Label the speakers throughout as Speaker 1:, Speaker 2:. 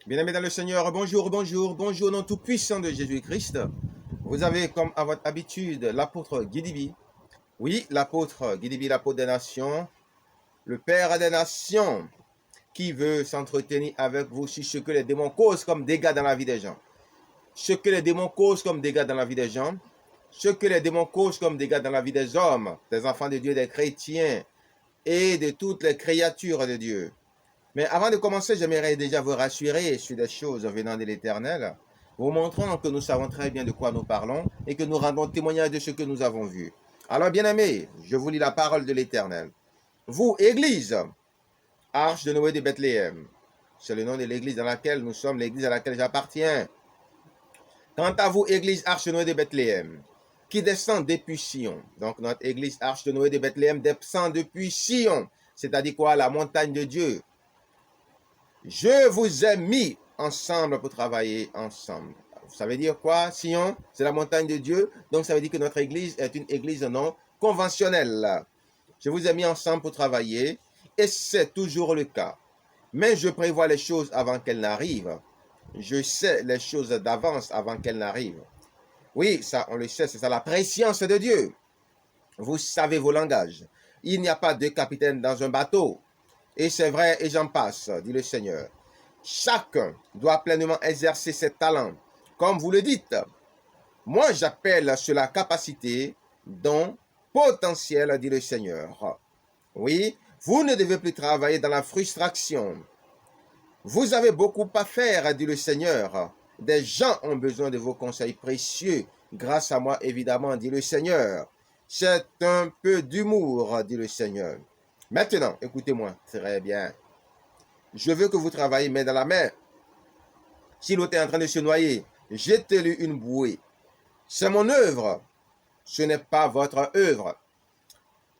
Speaker 1: Bien-aimés dans le Seigneur, bonjour, bonjour, bonjour, au nom tout-puissant de Jésus-Christ. Vous avez, comme à votre habitude, l'apôtre Guidibi. Oui, l'apôtre Guidibi, l'apôtre des nations, le Père des nations, qui veut s'entretenir avec vous sur ce que les démons causent comme dégâts dans la vie des gens. Ce que les démons causent comme dégâts dans la vie des gens. Ce que les démons causent comme dégâts dans la vie des hommes, des enfants de Dieu, des chrétiens et de toutes les créatures de Dieu. Mais avant de commencer, j'aimerais déjà vous rassurer sur des choses venant de l'Éternel, vous montrant que nous savons très bien de quoi nous parlons et que nous rendons témoignage de ce que nous avons vu. Alors, bien-aimés, je vous lis la parole de l'Éternel. Vous, Église, Arche de Noé de Bethléem, c'est le nom de l'Église dans laquelle nous sommes, l'Église à laquelle j'appartiens. Quant à vous, Église Arche de Noé de Bethléem, qui descend depuis Sion, donc notre Église Arche de Noé de Bethléem descend depuis Sion, c'est-à-dire quoi? La montagne de Dieu. Je vous ai mis ensemble pour travailler ensemble. Ça veut dire quoi, Sion? C'est la montagne de Dieu. Donc, ça veut dire que notre église est une église non conventionnelle. Je vous ai mis ensemble pour travailler et c'est toujours le cas. Mais je prévois les choses avant qu'elles n'arrivent. Je sais les choses d'avance avant qu'elles n'arrivent. Oui, ça, on le sait, c'est ça la préscience de Dieu. Vous savez vos langages. Il n'y a pas de capitaine dans un bateau. Et c'est vrai, et j'en passe, dit le Seigneur. Chacun doit pleinement exercer ses talents. Comme vous le dites, moi j'appelle cela capacité, don, potentiel, dit le Seigneur. Oui, vous ne devez plus travailler dans la frustration. Vous avez beaucoup à faire, dit le Seigneur. Des gens ont besoin de vos conseils précieux. Grâce à moi, évidemment, dit le Seigneur. C'est un peu d'humour, dit le Seigneur. Maintenant, écoutez-moi très bien. Je veux que vous travaillez main dans la main. Si l'autre est en train de se noyer, jetez-lui une bouée. C'est mon œuvre. Ce n'est pas votre œuvre.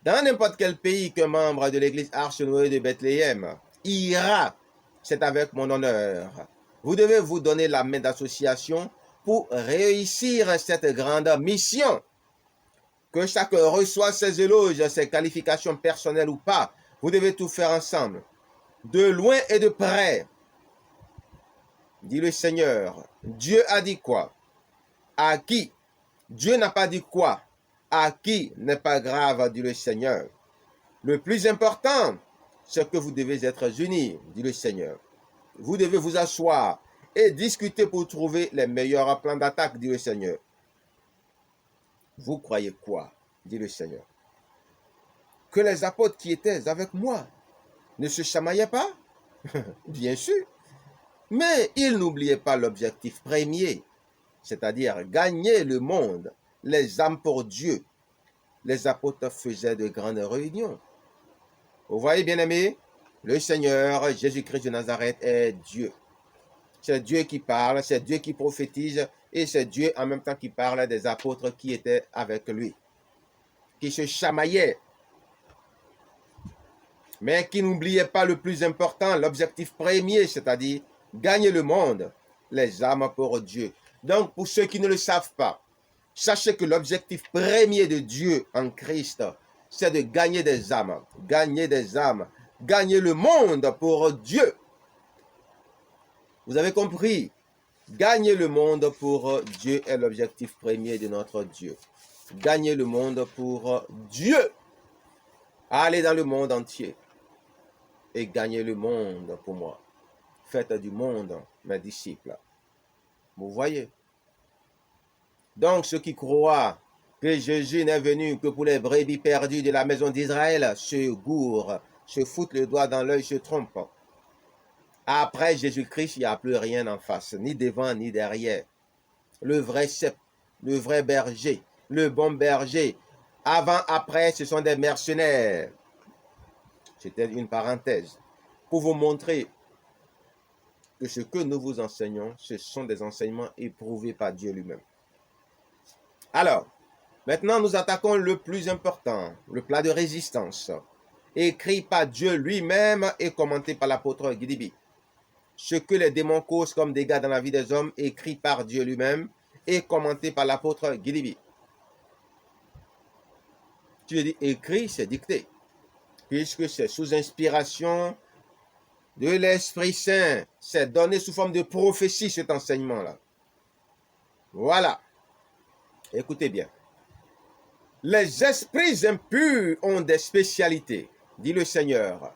Speaker 1: Dans n'importe quel pays qu'un membre de l'église Arche Noé de Bethléem ira, c'est avec mon honneur. Vous devez vous donner la main d'association pour réussir cette grande mission. Que chacun reçoive ses éloges, ses qualifications personnelles ou pas, vous devez tout faire ensemble. De loin et de près, dit le Seigneur. Dieu a dit quoi? À qui? Dieu n'a pas dit quoi? À qui n'est pas grave, dit le Seigneur. Le plus important, c'est que vous devez être unis, dit le Seigneur. Vous devez vous asseoir et discuter pour trouver les meilleurs plans d'attaque, dit le Seigneur. Vous croyez quoi? Dit le Seigneur. Que les apôtres qui étaient avec moi ne se chamaillaient pas? Bien sûr. Mais ils n'oubliaient pas l'objectif premier, c'est-à-dire gagner le monde, les âmes pour Dieu. Les apôtres faisaient de grandes réunions. Vous voyez, bien-aimés, le Seigneur Jésus-Christ de Nazareth est Dieu. C'est Dieu qui parle, c'est Dieu qui prophétise, et c'est Dieu en même temps qui parle des apôtres qui étaient avec lui, qui se chamaillaient, mais qui n'oubliaient pas le plus important, l'objectif premier, c'est-à-dire gagner le monde, les âmes pour Dieu. Donc, pour ceux qui ne le savent pas, sachez que l'objectif premier de Dieu en Christ, c'est de gagner des âmes, gagner le monde pour Dieu. Vous avez compris? Gagner le monde pour Dieu est l'objectif premier de notre Dieu. Gagner le monde pour Dieu. Aller dans le monde entier et gagner le monde pour moi. Faites du monde mes disciples. Vous voyez? Donc, ceux qui croient que Jésus n'est venu que pour les brebis perdues de la maison d'Israël se gourrent, se foutent le doigt dans l'œil, se trompent. Après Jésus-Christ, il n'y a plus rien en face, ni devant, ni derrière. Le vrai cep, le vrai berger, le bon berger. Avant, après, ce sont des mercenaires. C'était une parenthèse. Pour vous montrer que ce que nous vous enseignons, ce sont des enseignements éprouvés par Dieu lui-même. Alors, maintenant, nous attaquons le plus important, le plat de résistance, écrit par Dieu lui-même et commenté par l'apôtre Guidibi. Ce que les démons causent comme dégâts dans la vie des hommes, écrit par Dieu lui-même et commenté par l'apôtre Guidibi. Tu dis écrit, c'est dicté, puisque c'est sous inspiration de l'Esprit Saint. C'est donné sous forme de prophétie, cet enseignement-là. Voilà. Écoutez bien. Les esprits impurs ont des spécialités, dit le Seigneur.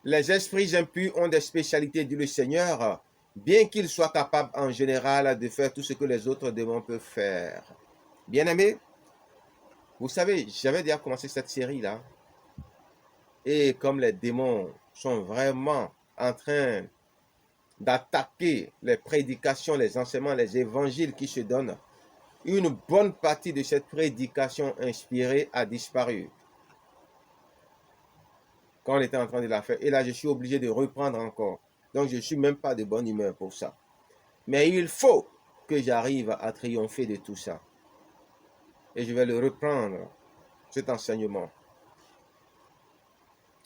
Speaker 1: Les esprits impurs ont des spécialités, dit le Seigneur, bien qu'ils soient capables en général de faire tout ce que les autres démons peuvent faire. Bien-aimés, vous savez, j'avais déjà commencé cette série-là. Et comme les démons sont vraiment en train d'attaquer les prédications, les enseignements, les évangiles qui se donnent, une bonne partie de cette prédication inspirée a disparu quand on était en train de la faire. Et là, je suis obligé de reprendre encore. Donc, je ne suis même pas de bonne humeur pour ça. Mais il faut que j'arrive à triompher de tout ça. Et je vais le reprendre, cet enseignement.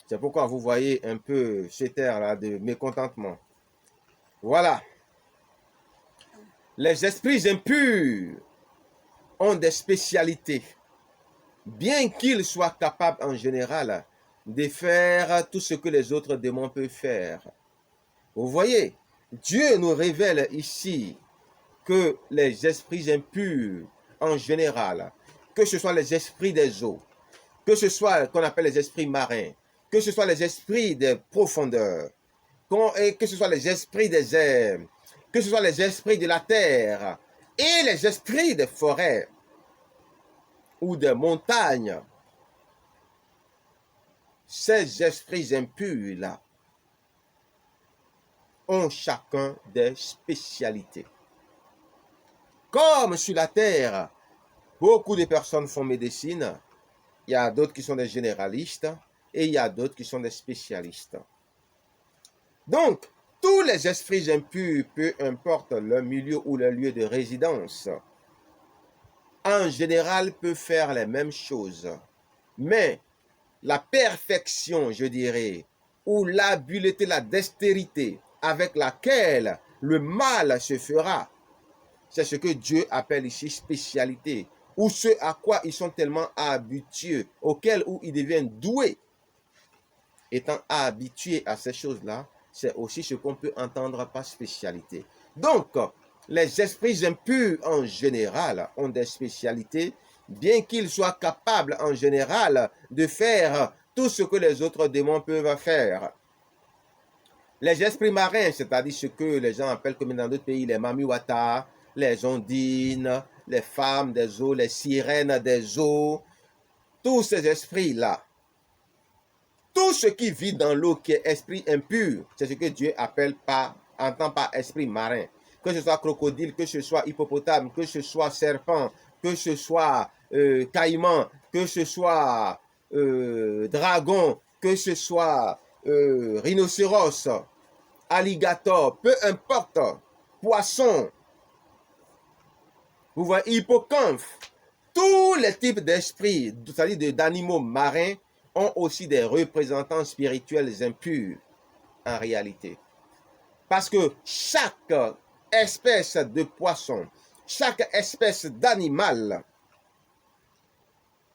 Speaker 1: C'est pourquoi vous voyez un peu cet air-là de mécontentement. Voilà. Les esprits impurs ont des spécialités, bien qu'ils soient capables en général de faire tout ce que les autres démons peuvent faire. Vous voyez, Dieu nous révèle ici que les esprits impurs en général, que ce soit les esprits des eaux, que ce soit qu'on appelle les esprits marins, que ce soit les esprits des profondeurs, que ce soit les esprits des airs, que ce soit les esprits de la terre et les esprits des forêts ou des montagnes, ces esprits impurs-là ont chacun des spécialités. Comme sur la terre, beaucoup de personnes font médecine, il y a d'autres qui sont des généralistes et il y a d'autres qui sont des spécialistes. Donc, tous les esprits impurs, peu importe leur milieu ou leur lieu de résidence, en général peuvent faire les mêmes choses. Mais la perfection, je dirais, ou l'habileté, la dextérité avec laquelle le mal se fera, c'est ce que Dieu appelle ici spécialité, ou ce à quoi ils sont tellement habitués, auquel où ils deviennent doués. Étant habitués à ces choses-là, c'est aussi ce qu'on peut entendre par spécialité. Donc, les esprits impurs en général ont des spécialités, bien qu'ils soient capables en général de faire tout ce que les autres démons peuvent faire. Les esprits marins, c'est-à-dire ce que les gens appellent comme dans d'autres pays les mamiwata, les ondines, les femmes des eaux, les sirènes des eaux, tous ces esprits-là, tout ce qui vit dans l'eau qui est esprit impur, c'est ce que Dieu entend par esprit marin. Que ce soit crocodile, que ce soit hippopotame, que ce soit serpent, que ce soit caïman, que ce soit dragon, que ce soit rhinocéros, alligator, peu importe, poisson, vous voyez, hippocampe, tous les types d'esprits, c'est-à-dire d'animaux marins, ont aussi des représentants spirituels impurs en réalité. Parce que chaque espèce de poisson, chaque espèce d'animal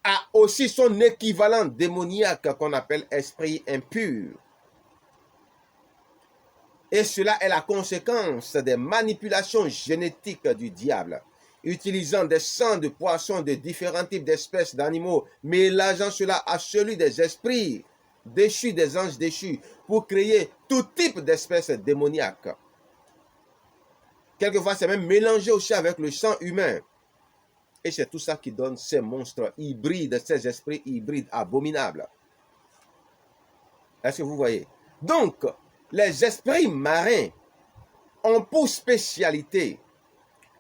Speaker 1: a aussi son équivalent démoniaque qu'on appelle esprit impur. Et cela est la conséquence des manipulations génétiques du diable, utilisant des sangs de poissons de différents types d'espèces d'animaux, mélangeant cela à celui des esprits déchus, des anges déchus, pour créer tout type d'espèces démoniaques. Quelquefois, c'est même mélangé aussi avec le sang humain. Et c'est tout ça qui donne ces monstres hybrides, ces esprits hybrides abominables. Est-ce que vous voyez? Donc, les esprits marins ont pour spécialité,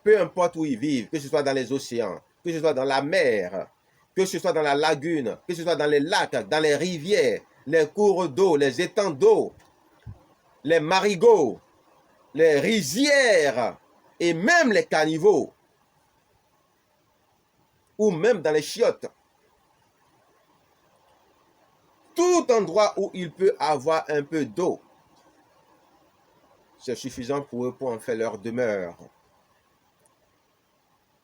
Speaker 1: peu importe où ils vivent, que ce soit dans les océans, que ce soit dans la mer, que ce soit dans la lagune, que ce soit dans les lacs, dans les rivières, les cours d'eau, les étangs d'eau, les marigots, les rizières et même les caniveaux, ou même dans les chiottes. Tout endroit où il peut avoir un peu d'eau, c'est suffisant pour eux pour en faire leur demeure.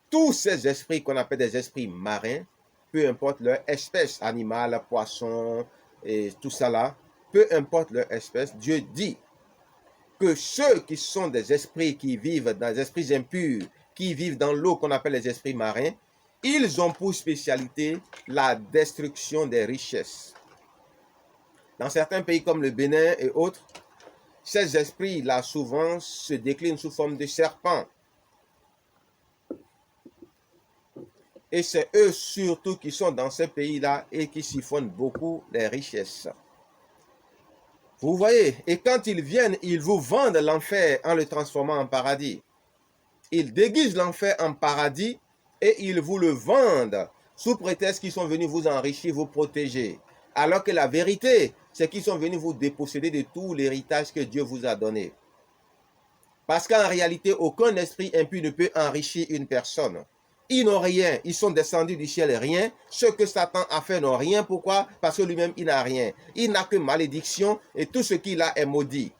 Speaker 1: Tous ces esprits qu'on appelle des esprits marins, peu importe leur espèce animale, poisson et tout ça là, peu importe leur espèce, Dieu dit que ceux qui sont des esprits qui vivent dans les esprits impurs, qui vivent dans l'eau qu'on appelle les esprits marins, ils ont pour spécialité la destruction des richesses. Dans certains pays comme le Bénin et autres, ces esprits-là souvent se déclinent sous forme de serpents. Et c'est eux surtout qui sont dans ces pays-là et qui siphonnent beaucoup les richesses. Vous voyez, et quand ils viennent, ils vous vendent l'enfer en le transformant en paradis. Ils déguisent l'enfer en paradis et ils vous le vendent sous prétexte qu'ils sont venus vous enrichir, vous protéger. Alors que la vérité, c'est qu'ils sont venus vous déposséder de tout l'héritage que Dieu vous a donné. Parce qu'en réalité, aucun esprit impur ne peut enrichir une personne. Ils n'ont rien, ils sont descendus du ciel rien. Ce que Satan a fait n'ont rien. Pourquoi? Parce que lui-même, il n'a rien. Il n'a que malédiction et tout ce qu'il a est maudit.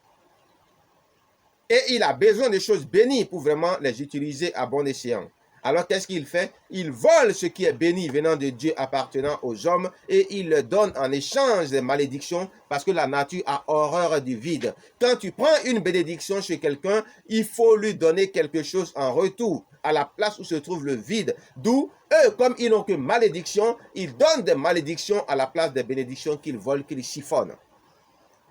Speaker 1: Et il a besoin de choses bénies pour vraiment les utiliser à bon escient. Alors qu'est-ce qu'il fait? Il vole ce qui est béni venant de Dieu appartenant aux hommes et il le donne en échange des malédictions parce que la nature a horreur du vide. Quand tu prends une bénédiction chez quelqu'un, il faut lui donner quelque chose en retour à la place où se trouve le vide. D'où, eux, comme ils n'ont que malédiction, ils donnent des malédictions à la place des bénédictions qu'ils volent, qu'ils chiffonnent.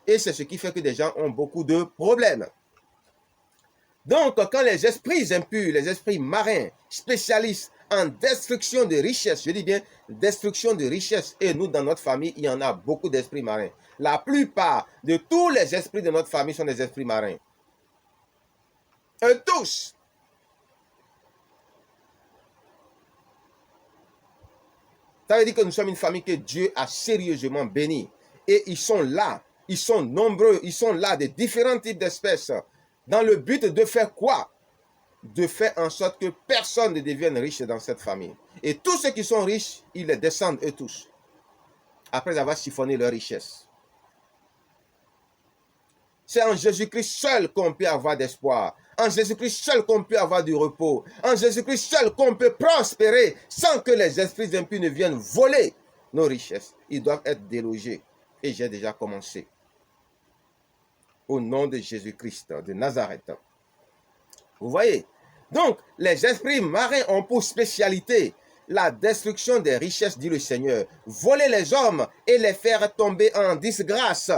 Speaker 1: Et c'est ce qui fait que des gens ont beaucoup de problèmes. Donc, quand les esprits impurs, les esprits marins, spécialistes en destruction de richesses, je dis bien destruction de richesses, et nous, dans notre famille, il y en a beaucoup d'esprits marins. La plupart de tous les esprits de notre famille sont des esprits marins. Eux tous. Ça veut dire que nous sommes une famille que Dieu a sérieusement bénie. Et ils sont là, ils sont nombreux, ils sont là de différents types d'espèces. Dans le but de faire quoi? De faire en sorte que personne ne devienne riche dans cette famille. Et tous ceux qui sont riches, ils les descendent eux tous. Après avoir siphonné leur richesse. C'est en Jésus-Christ seul qu'on peut avoir d'espoir. En Jésus-Christ seul qu'on peut avoir du repos. En Jésus-Christ seul qu'on peut prospérer sans que les esprits impurs ne viennent voler nos richesses. Ils doivent être délogés. Et j'ai déjà commencé. Au nom de Jésus-Christ de Nazareth. Vous voyez? Donc, les esprits marins ont pour spécialité la destruction des richesses, dit le Seigneur. Voler les hommes et les faire tomber en disgrâce.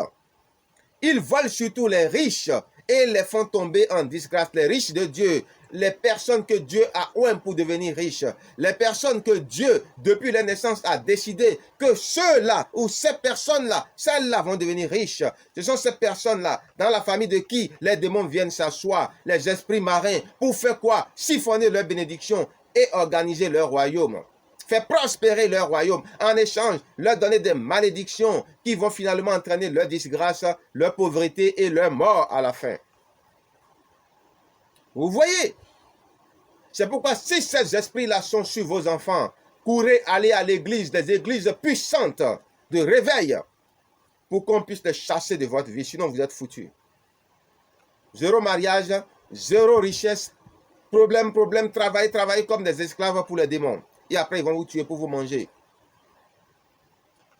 Speaker 1: Ils volent surtout les riches et les font tomber en disgrâce. Les riches de Dieu, les personnes que Dieu a oint pour devenir riches, les personnes que Dieu, depuis la naissance, a décidé que ceux-là ou ces personnes-là, celles-là vont devenir riches. Ce sont ces personnes-là, dans la famille de qui les démons viennent s'asseoir, les esprits marins, pour faire quoi? Siphonner leur bénédiction et organiser leur royaume. Faire prospérer leur royaume. En échange, leur donner des malédictions qui vont finalement entraîner leur disgrâce, leur pauvreté et leur mort à la fin. Vous voyez? C'est pourquoi si ces esprits-là sont sur vos enfants, courez aller à l'église, des églises puissantes de réveil, pour qu'on puisse les chasser de votre vie. Sinon, vous êtes foutus. Zéro mariage, zéro richesse, problème, travailler comme des esclaves pour les démons. Et après, ils vont vous tuer pour vous manger.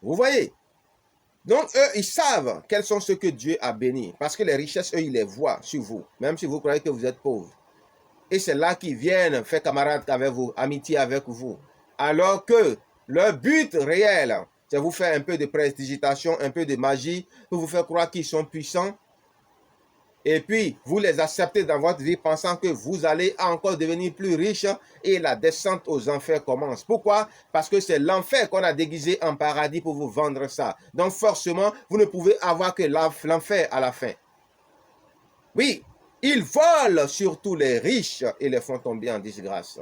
Speaker 1: Vous voyez? Donc, eux, ils savent quels sont ceux que Dieu a bénis. Parce que les richesses, eux, ils les voient sur vous. Même si vous croyez que vous êtes pauvre. Et c'est là qu'ils viennent faire camarade avec vous, amitié avec vous. Alors que leur but réel, c'est vous faire un peu de prestidigitation, un peu de magie, pour vous faire croire qu'ils sont puissants. Et puis, vous les acceptez dans votre vie pensant que vous allez encore devenir plus riche et la descente aux enfers commence. Pourquoi? Parce que c'est l'enfer qu'on a déguisé en paradis pour vous vendre ça. Donc forcément, vous ne pouvez avoir que l'enfer à la fin. Oui, ils volent surtout les riches et les font tomber en disgrâce.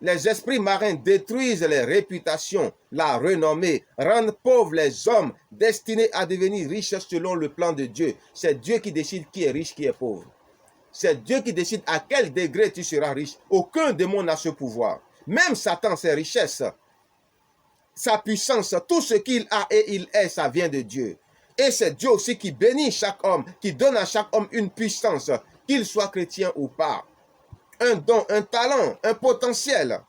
Speaker 1: Les esprits marins détruisent les réputations, la renommée, rendent pauvres les hommes destinés à devenir riches selon le plan de Dieu. C'est Dieu qui décide qui est riche, qui est pauvre. C'est Dieu qui décide à quel degré tu seras riche. Aucun démon n'a ce pouvoir. Même Satan, ses richesses, sa puissance, tout ce qu'il a et il est, ça vient de Dieu. Et c'est Dieu aussi qui bénit chaque homme, qui donne à chaque homme une puissance, qu'il soit chrétien ou pas. Un don, un talent, un potentiel.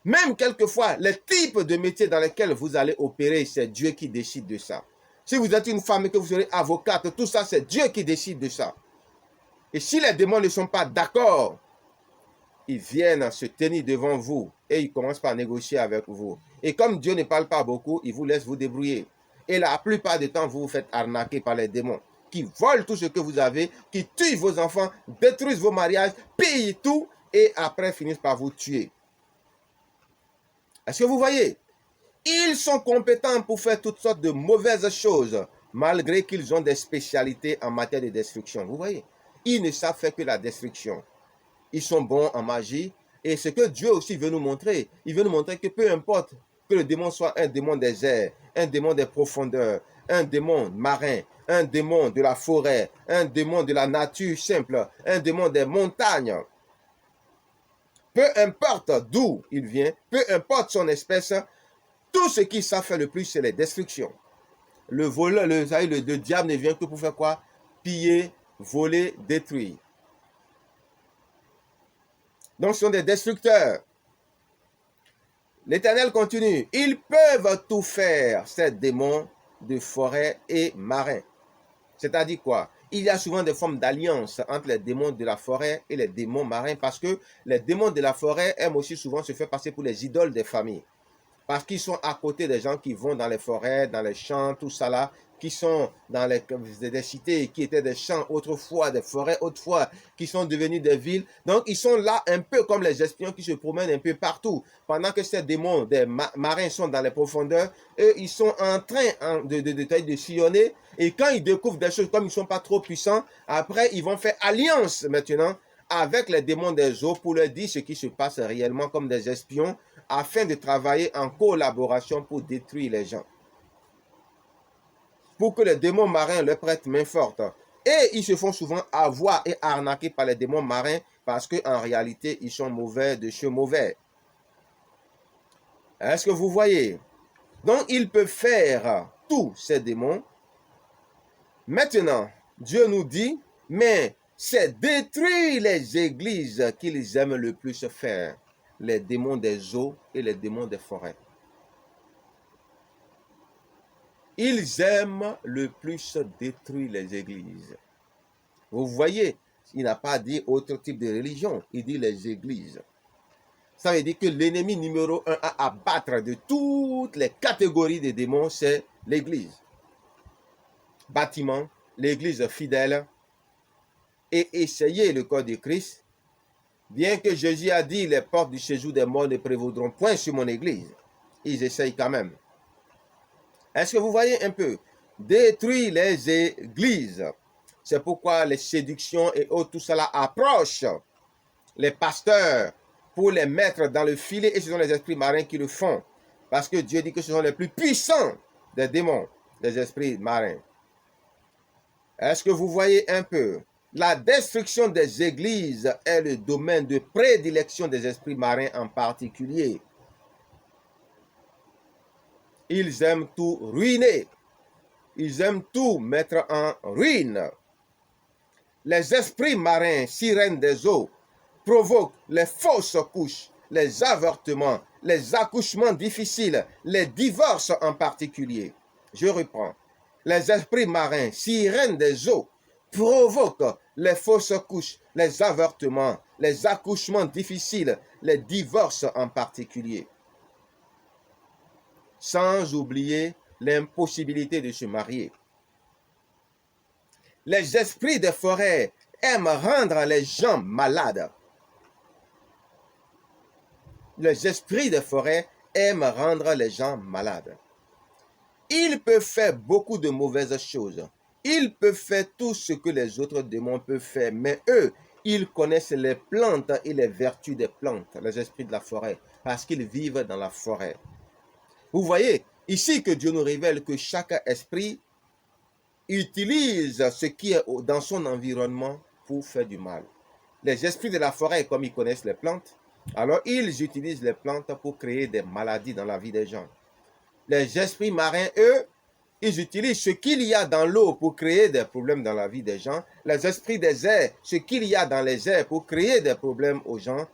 Speaker 1: Même quelquefois, les types de métiers dans lesquels vous allez opérer, c'est Dieu qui décide de ça. Si vous êtes une femme et que vous serez avocate, tout ça, c'est Dieu qui décide de ça. Et si les démons ne sont pas d'accord, ils viennent se tenir devant vous et ils commencent par négocier avec vous. Et comme Dieu ne parle pas beaucoup, il vous laisse vous débrouiller. Et la plupart du temps, vous vous faites arnaquer par les démons qui volent tout ce que vous avez, qui tuent vos enfants, détruisent vos mariages, pillent tout et après finissent par vous tuer. Est-ce que vous voyez? Ils sont compétents pour faire toutes sortes de mauvaises choses, malgré qu'ils ont des spécialités en matière de destruction. Vous voyez? Ils ne savent faire que la destruction. Ils sont bons en magie. Et ce que Dieu aussi veut nous montrer, il veut nous montrer que peu importe que le démon soit un démon des airs, un démon des profondeurs, un démon marin, un démon de la forêt, un démon de la nature simple, un démon des montagnes, peu importe d'où il vient, peu importe son espèce, tout ce qu'ils savent faire le plus, c'est les destructions. Le voleur, le diable ne vient que pour faire quoi? Piller, voler, détruire. Donc, ce sont des destructeurs. L'Éternel continue. Ils peuvent tout faire, ces démons de forêt et marins. C'est-à-dire quoi? Il y a souvent des formes d'alliance entre les démons de la forêt et les démons marins parce que les démons de la forêt aiment aussi souvent se faire passer pour les idoles des familles. Parce qu'ils sont à côté des gens qui vont dans les forêts, dans les champs, tout ça là, qui sont dans des cités qui étaient des champs autrefois, des forêts autrefois, qui sont devenus des villes. Donc, ils sont là un peu comme les espions qui se promènent un peu partout. Pendant que ces démons, des marins sont dans les profondeurs, eux, ils sont en train de sillonner. Et quand ils découvrent des choses comme ils ne sont pas trop puissants, après, ils vont faire alliance maintenant avec les démons des eaux pour leur dire ce qui se passe réellement comme des espions afin de travailler en collaboration pour détruire les gens. Pour que les démons marins leur prêtent main forte. Et ils se font souvent avoir et arnaquer par les démons marins parce qu'en réalité, ils sont mauvais de chez mauvais. Est-ce que vous voyez? Donc, ils peuvent faire tous ces démons. Maintenant, Dieu nous dit, mais c'est détruire les églises qu'ils aiment le plus faire. Les démons des eaux et les démons des forêts. Ils aiment le plus détruire les églises. Vous voyez, il n'a pas dit autre type de religion, il dit les églises. Ça veut dire que l'ennemi numéro 1 à abattre de toutes les catégories de démons, c'est l'église. Bâtiment, l'église fidèle, et essayer le corps de Christ. Bien que Jésus a dit, les portes du séjour des morts ne prévaudront point sur mon église. Ils essayent quand même. Est-ce que vous voyez un peu? Détruire les églises. C'est pourquoi les séductions et autres, tout cela approche les pasteurs pour les mettre dans le filet. Et ce sont les esprits marins qui le font. Parce que Dieu dit que ce sont les plus puissants des démons, des esprits marins. Est-ce que vous voyez un peu? La destruction des églises est le domaine de prédilection des esprits marins en particulier. Ils aiment tout ruiner. Ils aiment tout mettre en ruine. Les esprits marins, sirènes des eaux, provoquent les fausses couches, les avortements, les accouchements difficiles, les divorces en particulier. Je reprends. Les esprits marins, sirènes des eaux, provoquent les fausses couches, les avortements, les accouchements difficiles, les divorces en particulier. Sans oublier l'impossibilité de se marier. Les esprits des forêts aiment rendre les gens malades. Les esprits des forêts aiment rendre les gens malades. Ils peuvent faire beaucoup de mauvaises choses. Ils peuvent faire tout ce que les autres démons peuvent faire, mais eux, ils connaissent les plantes et les vertus des plantes, les esprits de la forêt, parce qu'ils vivent dans la forêt. Vous voyez, ici que Dieu nous révèle que chaque esprit utilise ce qui est dans son environnement pour faire du mal. Les esprits de la forêt, comme ils connaissent les plantes, alors ils utilisent les plantes pour créer des maladies dans la vie des gens. Les esprits marins, eux, ils utilisent ce qu'il y a dans l'eau pour créer des problèmes dans la vie des gens. Les esprits des airs, ce qu'il y a dans les airs pour créer des problèmes aux gens.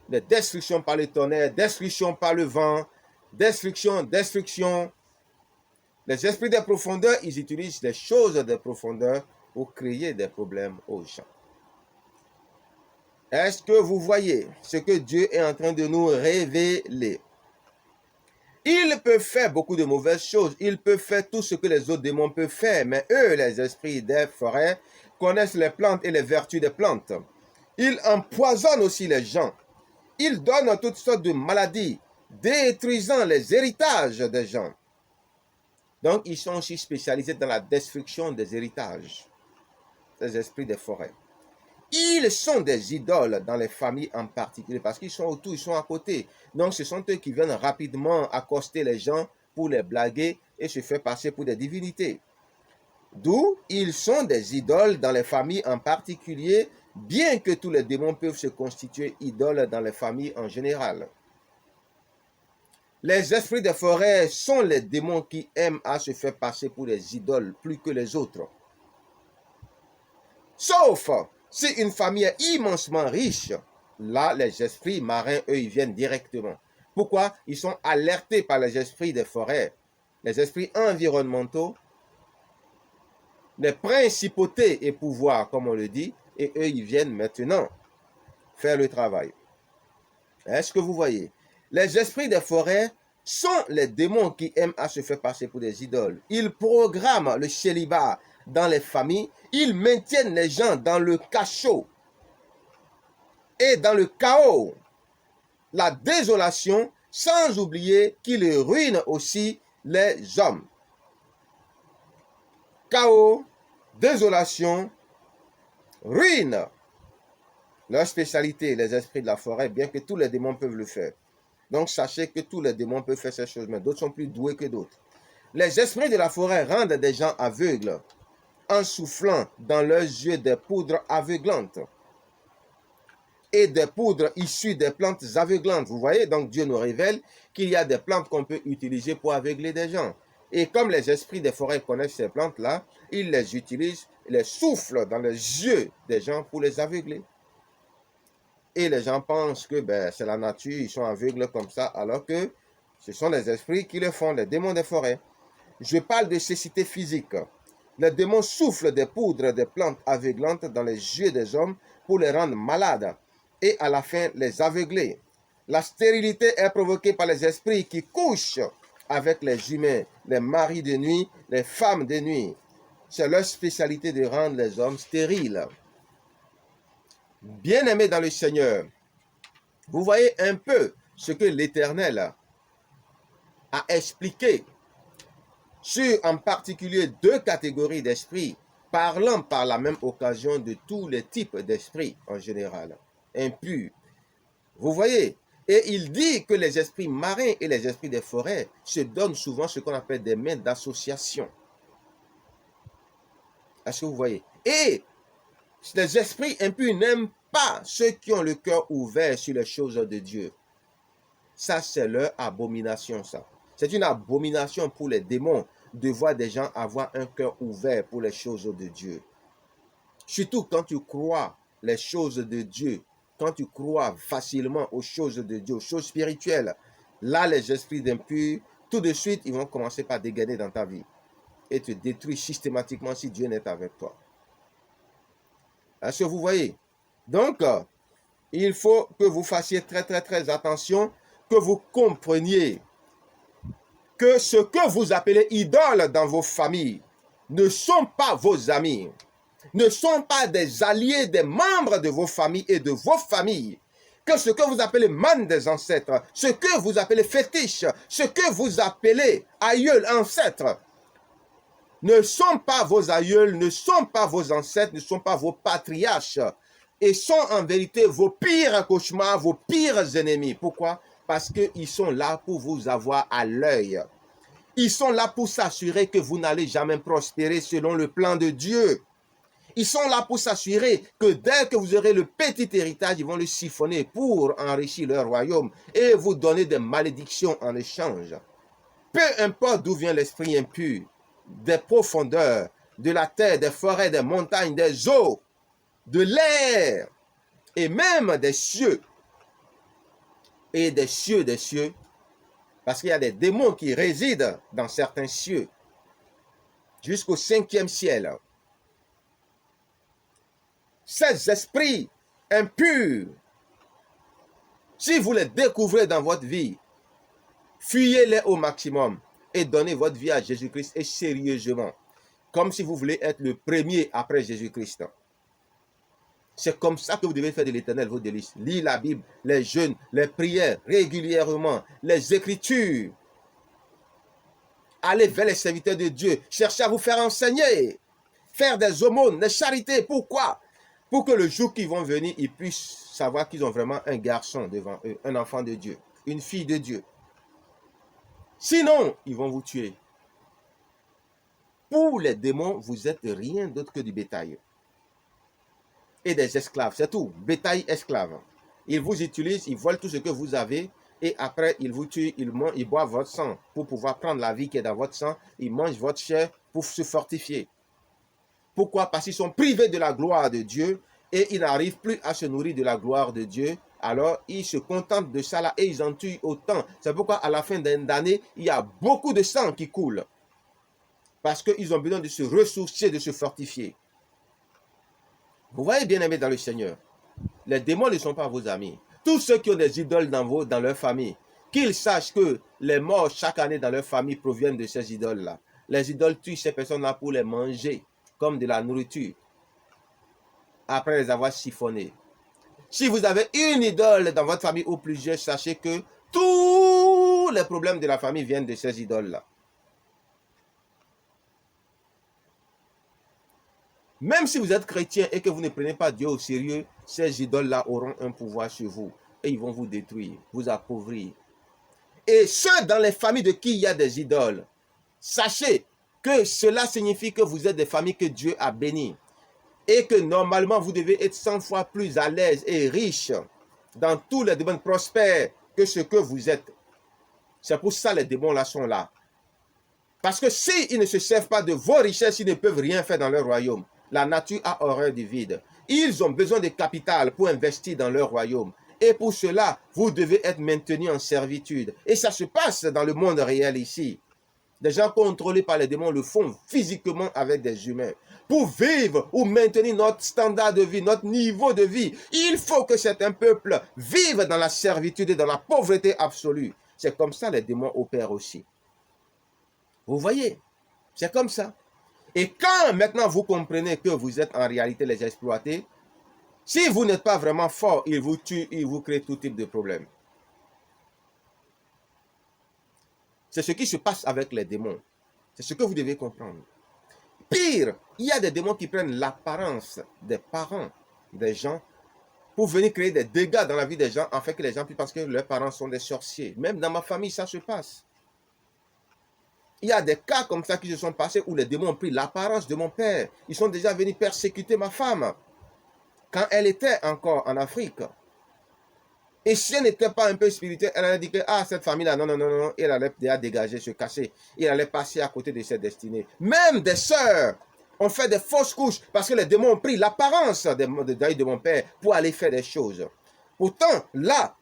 Speaker 1: Les destructions par le tonnerre, destruction par le vent, destruction. Les esprits des profondeurs, ils utilisent les choses des profondeurs pour créer des problèmes aux gens. Est-ce que vous voyez ce que Dieu est en train de nous révéler? Il peut faire beaucoup de mauvaises choses. Il peut faire tout ce que les autres démons peuvent faire. Mais eux, les esprits des forêts, connaissent les plantes et les vertus des plantes. Ils empoisonnent aussi les gens. Ils donnent toutes sortes de maladies, détruisant les héritages des gens. Donc, ils sont aussi spécialisés dans la destruction des héritages, les esprits des forêts. Ils sont des idoles dans les familles en particulier parce qu'ils sont autour, ils sont à côté. Donc, ce sont eux qui viennent rapidement accoster les gens pour les blaguer et se faire passer pour des divinités. D'où ils sont des idoles dans les familles en particulier, bien que tous les démons peuvent se constituer idoles dans les familles en général. Les esprits des forêts sont les démons qui aiment à se faire passer pour des idoles plus que les autres. Sauf si une famille est immensement riche, là, les esprits marins, eux, ils viennent directement. Pourquoi? Ils sont alertés par les esprits des forêts, les esprits environnementaux, les principautés et pouvoirs, comme on le dit, et eux, ils viennent maintenant faire le travail. Est-ce que vous voyez? Les esprits des forêts sont les démons qui aiment à se faire passer pour des idoles. Ils programment le célibat dans les familles. Ils maintiennent les gens dans le cachot et dans le chaos, la désolation, sans oublier qu'ils ruinent aussi les hommes. Chaos, désolation, ruine. Leur spécialité, les esprits de la forêt, bien que tous les démons peuvent le faire. Donc, sachez que tous les démons peuvent faire ces choses, mais d'autres sont plus doués que d'autres. Les esprits de la forêt rendent des gens aveugles en soufflant dans leurs yeux des poudres aveuglantes et des poudres issues des plantes aveuglantes. Vous voyez, donc Dieu nous révèle qu'il y a des plantes qu'on peut utiliser pour aveugler des gens. Et comme les esprits des forêts connaissent ces plantes-là, ils les utilisent, les soufflent dans les yeux des gens pour les aveugler. Et les gens pensent que c'est la nature, ils sont aveugles comme ça, alors que ce sont les esprits qui le font, les démons des forêts. Je parle de cécité physique. Les démons soufflent des poudres des plantes aveuglantes dans les yeux des hommes pour les rendre malades et à la fin les aveugler. La stérilité est provoquée par les esprits qui couchent avec les humains, les maris de nuit, les femmes de nuit. C'est leur spécialité de rendre les hommes stériles. Bien-aimés dans le Seigneur, vous voyez un peu ce que l'Éternel a expliqué sur en particulier deux catégories d'esprits, parlant par la même occasion de tous les types d'esprits en général, impurs. Vous voyez, et il dit que les esprits marins et les esprits des forêts se donnent souvent ce qu'on appelle des mains d'association. Est-ce que vous voyez? Et les esprits impurs n'aiment pas ceux qui ont le cœur ouvert sur les choses de Dieu. Ça, c'est leur abomination, ça. C'est une abomination pour les démons de voir des gens avoir un cœur ouvert pour les choses de Dieu. Surtout quand tu crois les choses de Dieu, quand tu crois facilement aux choses de Dieu, aux choses spirituelles, là, les esprits d'impurs, tout de suite, ils vont commencer par dégainer dans ta vie et te détruire systématiquement si Dieu n'est avec toi. Est-ce que vous voyez? Donc, il faut que vous fassiez très attention, que vous compreniez que ce que vous appelez idoles dans vos familles ne sont pas vos amis, ne sont pas des alliés, des membres de vos familles et de vos familles. Que ce que vous appelez manne des ancêtres, ce que vous appelez fétiche, ce que vous appelez aïeul, ancêtre, ne sont pas vos aïeuls, ne sont pas vos ancêtres, ne sont pas vos patriarches, et sont en vérité vos pires cauchemars, vos pires ennemis. Pourquoi? Parce qu'ils sont là pour vous avoir à l'œil. Ils sont là pour s'assurer que vous n'allez jamais prospérer selon le plan de Dieu. Ils sont là pour s'assurer que dès que vous aurez le petit héritage, ils vont le siphonner pour enrichir leur royaume et vous donner des malédictions en échange. Peu importe d'où vient l'esprit impur, des profondeurs, de la terre, des forêts, des montagnes, des eaux, de l'air et même des cieux. Et des cieux, parce qu'il y a des démons qui résident dans certains cieux. jusqu'au 5e ciel. Ces esprits impurs, si vous les découvrez dans votre vie, fuyez-les au maximum et donnez votre vie à Jésus-Christ et sérieusement, comme si vous voulez être le premier après Jésus-Christ. C'est comme ça que vous devez faire de l'Éternel vos délices. Lire la Bible, les jeûnes, les prières régulièrement, les Écritures. Allez vers les serviteurs de Dieu. Cherchez à vous faire enseigner. Faire des aumônes, des charités. Pourquoi? Pour que le jour qu'ils vont venir, ils puissent savoir qu'ils ont vraiment un garçon devant eux, un enfant de Dieu, une fille de Dieu. Sinon, ils vont vous tuer. Pour les démons, vous n'êtes rien d'autre que du bétail. Et des esclaves, c'est tout. Bétail, esclave. Ils vous utilisent, ils volent tout ce que vous avez et après, ils vous tuent, ils boivent votre sang pour pouvoir prendre la vie qui est dans votre sang. Ils mangent votre chair pour se fortifier. Pourquoi? Parce qu'ils sont privés de la gloire de Dieu et ils n'arrivent plus à se nourrir de la gloire de Dieu. Alors, ils se contentent de ça là et ils en tuent autant. C'est pourquoi à la fin d'une année, il y a beaucoup de sang qui coule. Parce qu'ils ont besoin de se ressourcer, de se fortifier. Vous voyez, bien-aimés dans le Seigneur, les démons ne sont pas vos amis. Tous ceux qui ont des idoles dans leur famille, qu'ils sachent que les morts chaque année dans leur famille proviennent de ces idoles-là. Les idoles tuent ces personnes-là pour les manger comme de la nourriture, après les avoir chiffonnées. Si vous avez une idole dans votre famille ou plusieurs, sachez que tous les problèmes de la famille viennent de ces idoles-là. Même si vous êtes chrétien et que vous ne prenez pas Dieu au sérieux, ces idoles-là auront un pouvoir sur vous et ils vont vous détruire, vous appauvrir. Et ceux dans les familles de qui il y a des idoles, sachez que cela signifie que vous êtes des familles que Dieu a bénies et que normalement vous devez être 100 fois plus à l'aise et riche dans tous les domaines prospères que ce que vous êtes. C'est pour ça que les démons là sont là. Parce que s'ils ne se servent pas de vos richesses, ils ne peuvent rien faire dans leur royaume. La nature a horreur du vide. Ils ont besoin de capital pour investir dans leur royaume. Et pour cela, vous devez être maintenus en servitude. Et ça se passe dans le monde réel ici. Des gens contrôlés par les démons le font physiquement avec des humains. Pour vivre ou maintenir notre standard de vie, notre niveau de vie, il faut que certains peuples vivent dans la servitude et dans la pauvreté absolue. C'est comme ça que les démons opèrent aussi. Vous voyez, c'est comme ça. Et quand maintenant vous comprenez que vous êtes en réalité les exploités, si vous n'êtes pas vraiment fort, ils vous tuent, ils vous créent tout type de problème. C'est ce qui se passe avec les démons. C'est ce que vous devez comprendre. Pire, il y a des démons qui prennent l'apparence des parents des gens pour venir créer des dégâts dans la vie des gens, afin que les gens puissent penser que leurs parents sont des sorciers. Même dans ma famille, ça se passe. Il y a des cas comme ça qui se sont passés où les démons ont pris l'apparence de mon père. Ils sont déjà venus persécuter ma femme quand elle était encore en Afrique. Et si elle n'était pas un peu spirituelle, elle allait dire que cette famille-là, non, elle allait déjà dégager, se casser. Elle allait passer à côté de ses destinées. Même des sœurs ont fait des fausses couches parce que les démons ont pris l'apparence de mon père pour aller faire des choses. Pourtant, là,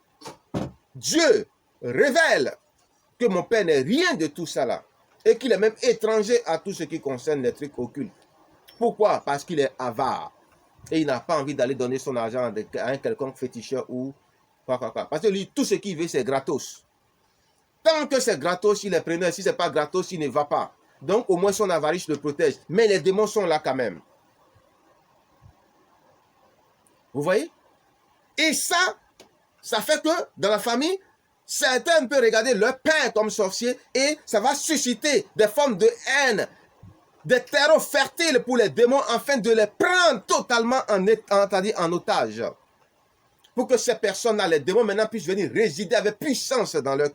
Speaker 1: Dieu révèle que mon père n'est rien de tout ça là. Et qu'il est même étranger à tout ce qui concerne les trucs occultes. Pourquoi? Parce qu'il est avare. Et il n'a pas envie d'aller donner son argent à un quelconque féticheur ou quoi. Parce que lui, tout ce qu'il veut, c'est gratos. Tant que c'est gratos, il est preneur. Si ce n'est pas gratos, il ne va pas. Donc, au moins, son avarice le protège. Mais les démons sont là quand même. Vous voyez? Et ça fait que dans la famille, certains peuvent regarder leur père comme sorcier et ça va susciter des formes de haine, des terreaux fertiles pour les démons afin de les prendre totalement en otage. Pour que ces personnes-là, les démons maintenant puissent venir résider avec puissance dans leur cœur.